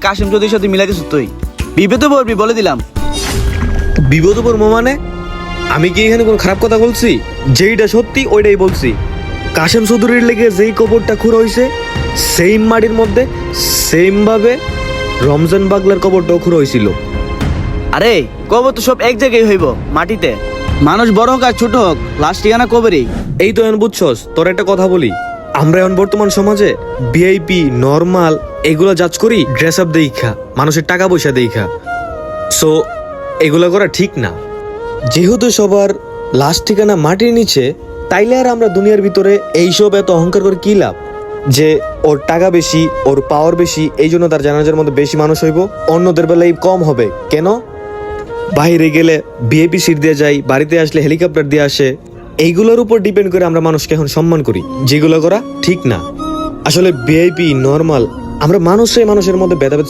কাশিম চৌধুরীর সাথে মিলা গেছিস তুই, বিপদে পড়বি বলে দিলাম। বিপদ পড়বো মানে? আমি কি এখানে কোনো খারাপ কথা বলছি? যেইটা সত্যি ওইটাই বলছি। কাশেম চৌধুরীর লেগে যেই কবরটা খুঁড়ো হয়েছে সেম মাটির মধ্যে সেম ভাবে রমজান বাগলার কবরটাও খুঁড়ো হয়েছিল। আরে কবর তো সব এক জায়গায় হইব, মাটিতে। মানুষ বড় হোক আর ছোট হোক, লাস্ট ঠিকানা কবরেই। এই তো এখন বুঝছস। তোর একটা কথা বলি, আমরা এখন বর্তমান সমাজে ভিআইপি নরমাল এগুলো জাজ করি ড্রেস আপ দেখা, মানুষের টাকা পয়সা দেখা। সো এগুলো করা ঠিক না। যেহেতু সবার লাস্ট ঠিকানা মাটির নিচে, তাইলে আর আমরা দুনিয়ার ভিতরে এইসব এত অহংকার করে কি লাভ? যে ওর টাকা বেশি, ওর পাওয়ার বেশি, এই জন্য তার জানাজার মধ্যে বেশি মানুষ হইব, অন্যদের বেলায় কম হবে কেন? বাইরে গেলে ভিআইপি সিট দিয়ে যাই, বাড়িতে আসলে হেলিকপ্টার দিয়ে আসে। এইগুলোর উপর ডিপেন্ড করে আমরা মানুষকে এখন সম্মান করি, যেগুলো করা ঠিক না। আসলে ভিআইপি নরমাল আমরা মানুষের মধ্যে ভেদাভেদ